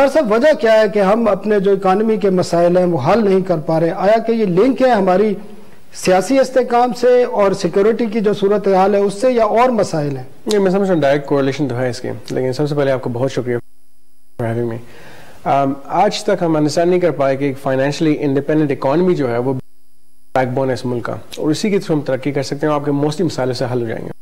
Doctor صاحب وجہ کیا ہے کہ ہم اپنے جو اکانومی کے مسائل ہیں وہ حل نہیں کر پا رہے؟ آیا کہ یہ لنک ہے ہماری سیاسی استحکام سے اور سیکورٹی کی جو صورتحال ہے اس سے، یا اور مسائل ہیں؟ میں سمجھتا ہوں ڈائریکٹ کوریلیشن تو ہے اس کی، لیکن سب سے پہلے آپ کو بہت شکریہ فار ہیونگ می۔ آج تک ہم انڈرسٹینڈ نہیں کر پائے کہ فائنینشلی انڈیپینڈنٹ اکانومی جو ہے وہ بیک بون ہے اس ملک کا، اور اسی کی تھرو ہم ترقی کر سکتے ہیں اور آپ کے موسٹلی مسائل سے حل ہو جائیں گے۔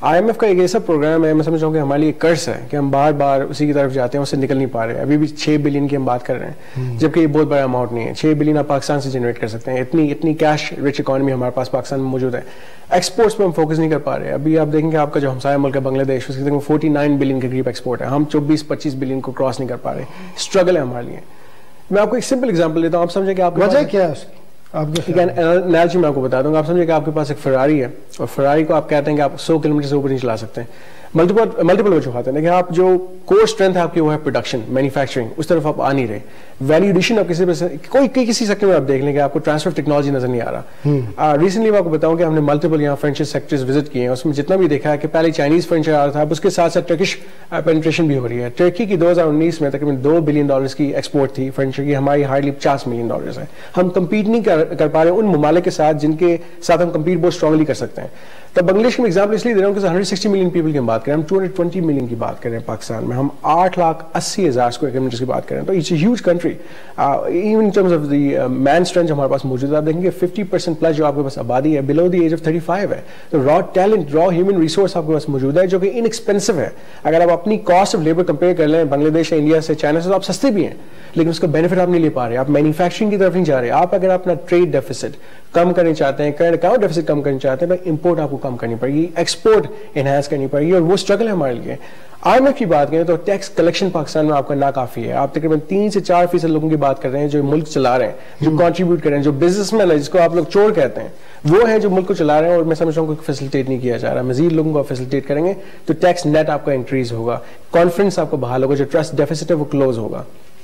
آئی ایم ایف کا ایک ایسا پروگرام ہے، میں سمجھتا ہوں کہ ہمارے لیے قرض ہے کہ ہم بار بار اسی کی طرف جاتے ہیں، اس سے نکل نہیں پا رہے۔ ابھی بھی 6 بلین کی ہم بات کر رہے ہیں، جبکہ یہ بہت بڑا اماؤنٹ نہیں ہے۔ 6 بلین آپ پاکستان سے جنریٹ کر سکتے ہیں، اتنی کیش رچ اکانومی ہمارے پاس پاکستان میں موجود ہے۔ ایکسپورٹس پہ ہم فوکس نہیں کر پا رہے۔ ابھی آپ دیکھیں کہ آپ کا جو ہمسایہ ملک ہے بنگلہ دیش، اس کی 49 بلین کے قریب ایکسپورٹ ہے، ہم 24-25 بلین کو کراس نہیں کر پا رہے۔ اسٹرگل ہے ہمارے لیے۔ میں آپ کو ایک سمپل ایگزامپل دیتا ہوں، آپ سمجھیں کہ آپ وجہ کیا ہے اس کی؟ انالوجی میں آپ کو بتا دوں گا۔ آپ سمجھیں کہ آپ کے پاس ایک فراری ہے، اور فراری کو آپ کہتے ہیں کہ آپ 100 کلومیٹر سے اوپر نہیں چلا سکتے۔ ملٹیپل وجوہات ہیں، لیکن آپ جو کور اسٹرینتھ ہے آپ کی وہ ہے پروڈکشن، مینوفیکچرنگ، اس طرف آپ آ نہیں رہے۔ ویلیو ایڈیشن آپ کسی سیکٹر میں آپ دیکھ لیں کہ آپ کو ٹرانسفر آف ٹیکنالوجی نظر نہیں آ رہا۔ ریسنٹلی میں آپ کو بتاؤں کہ ہم نے ملٹیپل یہاں فرنیچر سیکٹرز وزٹ کیے ہیں، اس میں جتنا بھی دیکھا ہے کہ پہلے چائنیز فرنیچر آ رہا تھا، اب اس کے ساتھ ساتھ ٹرکش پینٹریشن بھی ہو رہی ہے۔ ٹرکی کی 2019 میں تقریباً $2 بلین کی ایکسپورٹ تھی فرنیچر کی، ہماری ہارڈلی $50 ملین ہے۔ ہم کمپیٹ نہیں کر پا رہے ان ممالک کے ساتھ جن کے ساتھ ہم کمپیٹ بہت اسٹرانگلی کر سکتے ہیں۔ تب بنگلہ دیش میں ایگزامپل اس لیے دے رہا ہوں کہ 160 ملین پیپل کی ہم بات کریں، ہم 220 ملین کی بات کریں پاکستان میں، ہم 8,80,000 اسکوائر کلومیٹر کی بات کریں، تو it's a huge country. Even in terms of the main strength جو ہمارے پاس موجود ہے، آپ دیکھیں گے 50% پلس جو آپ کے پاس آبادی ہے بلو دی ایج آف 35 ہے، تو را ٹیلنٹ، را ہیومن ریسورس آپ کے پاس موجود ہے جو کہ ان ایکسپینسو ہے۔ اگر آپ اپنی کاسٹ آف لیبر کمپیئر کر لیں بنگلہ دیش سے، انڈیا سے، چائنا سے، تو آپ سستے بھی ہیں، لیکن اس کا بینیفٹ آپ نہیں لے پا رہے، آپ مینوفیکچرنگ کی طرف نہیں جا رہے۔ آپ اگر اپنا ٹریڈ ڈیفیسٹ کم کرنا چاہتے ہیں، کرنٹ اکاؤنٹ ڈیفیسٹ کم کرنا چاہتے ہیں، تو امپورٹ آپ کو کم کرنی پڑے گی، ایکسپورٹ انہانس کرنی پڑے گی، اور وہ اسٹرگل ہے ہمارے لیے۔ آئی ایم ایف کی بات کریں تو ٹیکس کلیکشن پاکستان میں آپ کا ناکافی ہے۔ آپ تقریباً 3 سے 4% لوگوں کی بات کر رہے ہیں جو ملک چلا رہے ہیں، جو کنٹریبیوٹ کر رہے ہیں، جو بزنس مین ہے جس کو آپ لوگ چور کہتے ہیں، وہ ہیں جو ملک کو چلا رہے ہیں، اور میں سمجھتا ہوں کہ فیسلٹیٹ نہیں کیا جا رہا۔ مزید لوگوں کو فیسلٹیٹ کریں گے تو ٹیکس نیٹ آپ کا انکریز ہوگا، کانفیڈنس آپ کو بحال ہوگا، جو ٹرسٹ ڈیفیسٹ ہے وہ کلوز ہوگا۔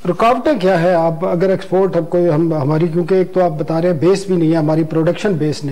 رکاوٹیں کیا ہے؟ آپ اگر ایکسپورٹ ہماری، کیونکہ ایک تو آپ بتا رہے ہیں بیس بھی نہیں ہے ہماری، پروڈکشن بیس نہیں